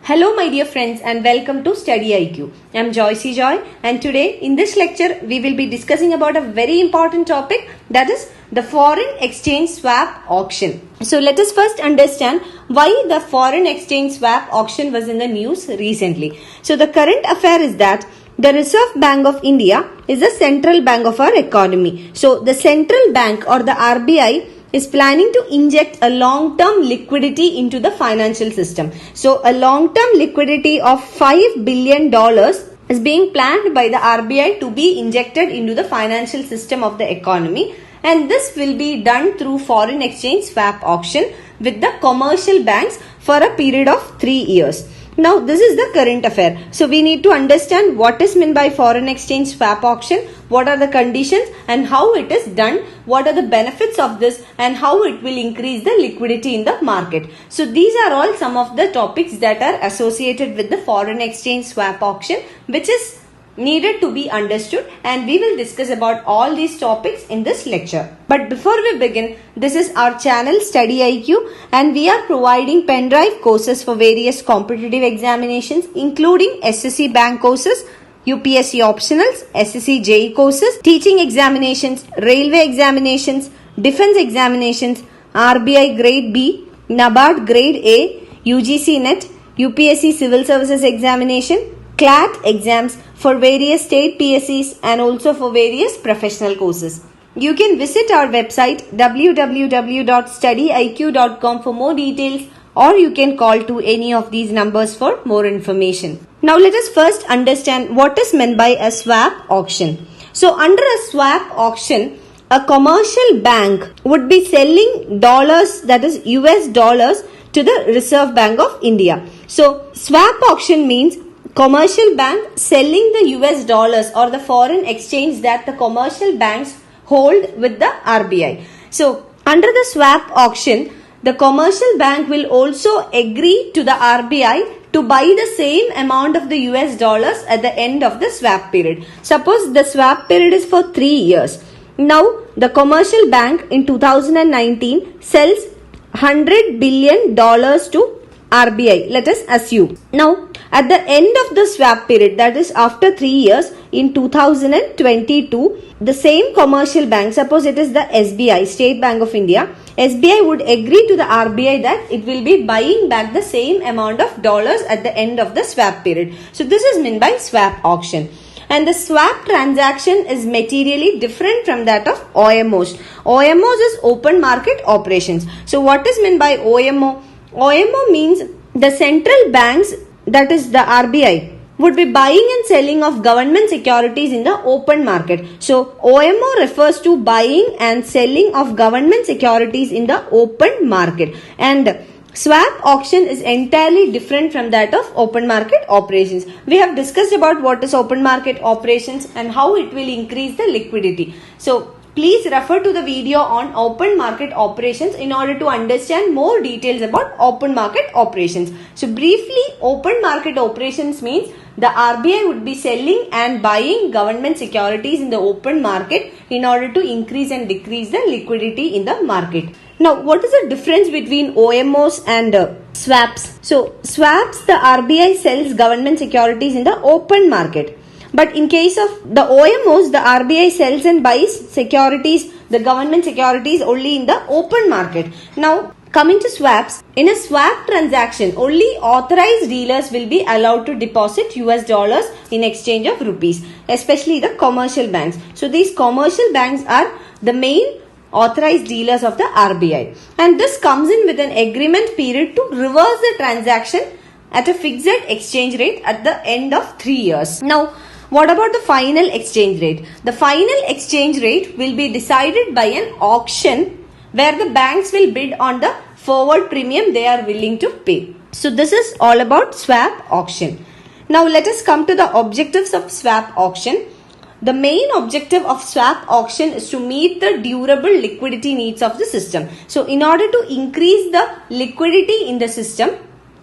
Hello my dear friends and welcome to StudyIQ. I am Joy and today in this lecture we will be discussing about a very important topic, that is the foreign exchange swap auction. So let us first understand why the foreign exchange swap auction was in the news recently. So the current affair is that the Reserve Bank of India is the central bank of our economy. So the central bank or the RBI is planning to inject a long-term liquidity into the financial system. So a long-term liquidity of $5 billion is being planned by the RBI to be injected into the financial system of the economy, and this will be done through foreign exchange swap auction with the commercial banks for a period of 3 years. Now this is the current affair. So we need to understand what is meant by foreign exchange swap auction, what are the conditions and how it is done, what are the benefits of this and how it will increase the liquidity in the market. So these are all some of the topics that are associated with the foreign exchange swap auction, which is needed to be understood, and we will discuss about all these topics in this lecture. But before we begin, this is our channel StudyIQ and we are providing pen drive courses for various competitive examinations including SSC bank courses, UPSC optionals, SSC JEE courses, teaching examinations, railway examinations, defense examinations, RBI grade B, NABARD grade A, UGC NET, UPSC Civil Services Examination, CLAT exams for various state PSCs and also for various professional courses. You can visit our website www.studyiq.com for more details, or you can call to any of these numbers for more information. Now let us first understand what is meant by a swap auction. So under a swap auction, a commercial bank would be selling dollars, that is US dollars, to the Reserve Bank of India. So swap auction means commercial bank selling the US dollars or the foreign exchange that the commercial banks hold with the RBI. So under the swap auction, the commercial bank will also agree to the RBI to buy the same amount of the US dollars at the end of the swap period. Suppose the swap period is for 3 years. Now the commercial bank in 2019 sells $100 billion to RBI, let us assume. Now at the end of the swap period, that is after 3 years, in 2022, the same commercial bank, suppose it is the SBI, State Bank of India, SBI would agree to the RBI that it will be buying back the same amount of dollars at the end of the swap period. So this is meant by swap auction. And the swap transaction is materially different from that of OMOs. OMOs is open market operations. So what is meant by OMO? OMO means the central banks, that is the RBI, would be buying and selling of government securities in the open market. So OMO refers to buying and selling of government securities in the open market, and swap auction is entirely different from that of open market operations. We have discussed about what is open market operations and how it will increase the liquidity. So please refer to the video on open market operations in order to understand more details about open market operations. So briefly, open market operations means the RBI would be selling and buying government securities in the open market in order to increase and decrease the liquidity in the market. Now, what is the difference between OMOs and swaps? So swaps, the RBI sells government securities in the open market. But in case of the OMOs, the RBI sells and buys securities, the government securities, only in the open market. Now, coming to swaps, in a swap transaction, only authorized dealers will be allowed to deposit US dollars in exchange of rupees, especially the commercial banks. So these commercial banks are the main authorized dealers of the RBI. And this comes in with an agreement period to reverse the transaction at a fixed exchange rate at the end of 3 years. Now, what about the final exchange rate? The final exchange rate will be decided by an auction where the banks will bid on the forward premium they are willing to pay. So this is all about swap auction. Now let us come to the objectives of swap auction. The main objective of swap auction is to meet the durable liquidity needs of the system. So in order to increase the liquidity in the system,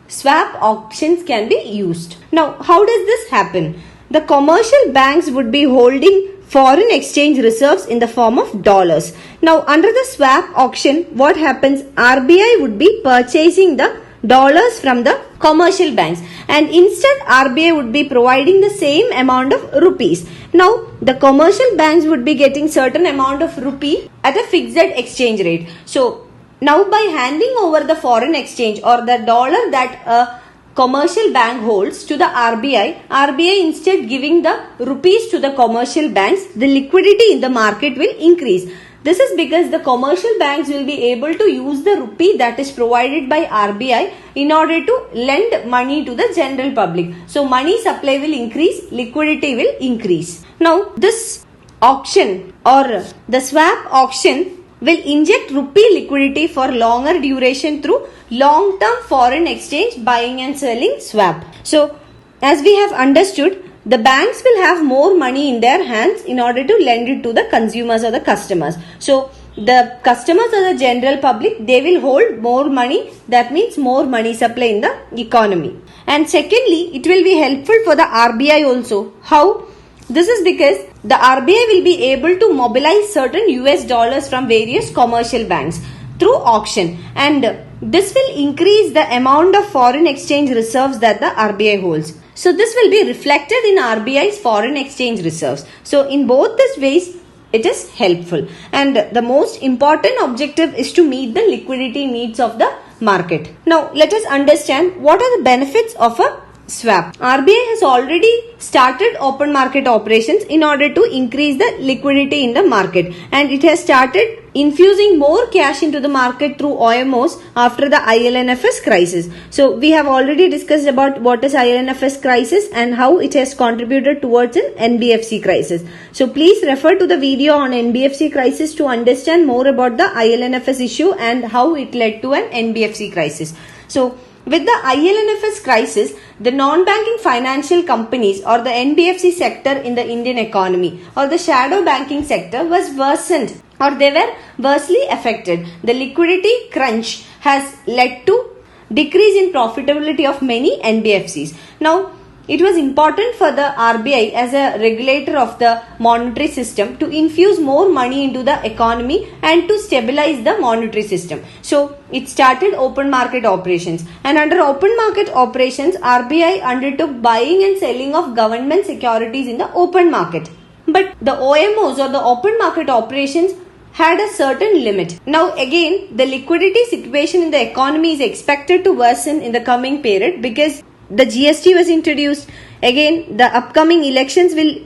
swap auctions can be used. Now how does this happen? The commercial banks would be holding foreign exchange reserves in the form of dollars. Now under the swap auction, what happens? RBI would be purchasing the dollars from the commercial banks, and instead RBI would be providing the same amount of rupees. Now the commercial banks would be getting certain amount of rupee at a fixed exchange rate. So now by handing over the foreign exchange or the dollar that a commercial bank holds to the RBI instead giving the rupees to the commercial banks, the liquidity in the market will increase. This is because the commercial banks will be able to use the rupee that is provided by RBI in order to lend money to the general public. So money supply will increase, liquidity will increase. Now this auction or the swap auction will inject rupee liquidity for longer duration through long-term foreign exchange buying and selling swap. So as we have understood, the banks will have more money in their hands in order to lend it to the consumers or the customers. So the customers or the general public, they will hold more money. That means more money supply in the economy. And secondly, it will be helpful for the RBI also. How? This is because the RBI will be able to mobilize certain US dollars from various commercial banks through auction, and this will increase the amount of foreign exchange reserves that the RBI holds. So this will be reflected in RBI's foreign exchange reserves. So in both these ways, it is helpful. And the most important objective is to meet the liquidity needs of the market. Now let us understand what are the benefits of a swap. RBI has already started open market operations in order to increase the liquidity in the market, and it has started infusing more cash into the market through OMOs after the IL&FS crisis. So we have already discussed about what is IL&FS crisis and how it has contributed towards an NBFC crisis. So please refer to the video on NBFC crisis to understand more about the IL&FS issue and how it led to an NBFC crisis. So with the IL&FS crisis, the non-banking financial companies or the NBFC sector in the Indian economy or the shadow banking sector was worsened, or they were worstly affected. The liquidity crunch has led to decrease in profitability of many NBFCs. Now, it was important for the RBI as a regulator of the monetary system to infuse more money into the economy and to stabilize the monetary system. So it started open market operations, and under open market operations, RBI undertook buying and selling of government securities in the open market. But the OMOs or the open market operations had a certain limit. Now again, the liquidity situation in the economy is expected to worsen in the coming period because the GST was introduced. Again, the upcoming elections will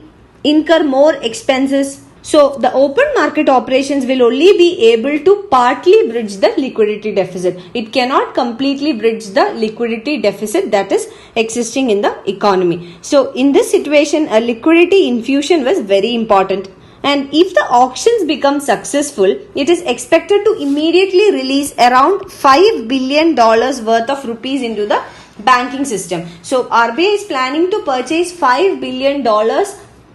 incur more expenses. So the open market operations will only be able to partly bridge the liquidity deficit. It cannot completely bridge the liquidity deficit that is existing in the economy. So in this situation, a liquidity infusion was very important. And if the auctions become successful, it is expected to immediately release around $5 billion worth of rupees into the banking system. So RBI is planning to purchase $5 billion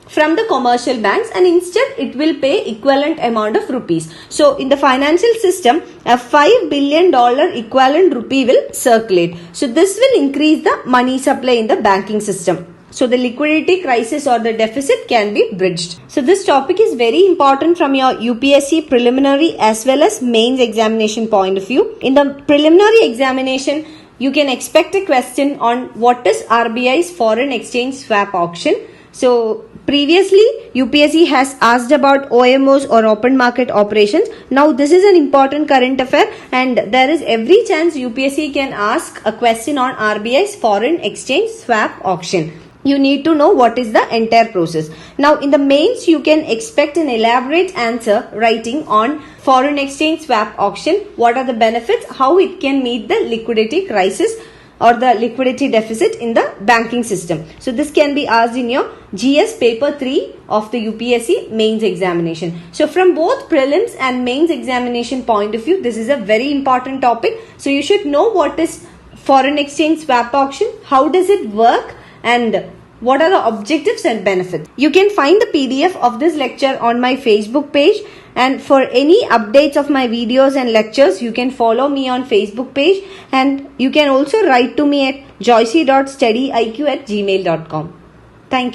from the commercial banks, and instead it will pay equivalent amount of rupees. So in the financial system, a $5 billion equivalent rupee will circulate. So this will increase the money supply in the banking system. So the liquidity crisis or the deficit can be bridged. So this topic is very important from your UPSC preliminary as well as mains examination point of view. In the preliminary examination, you can expect a question on what is RBI's foreign exchange swap auction. So previously UPSC has asked about OMOs or open market operations. Now this is an important current affair, and there is every chance UPSC can ask a question on RBI's foreign exchange swap auction. You need to know what is the entire process. Now in the mains, you can expect an elaborate answer writing on foreign exchange swap auction, what are the benefits, how it can meet the liquidity crisis or the liquidity deficit in the banking system. So this can be asked in your GS paper 3 of the UPSC mains examination. So from both prelims and mains examination point of view, this is a very important topic. So you should know what is foreign exchange swap auction, how does it work, and what are the objectives and benefits. You can find the PDF of this lecture on my Facebook page, and for any updates of my videos and lectures, you can follow me on Facebook page, and you can also write to me at joycey.studyiq@gmail.com.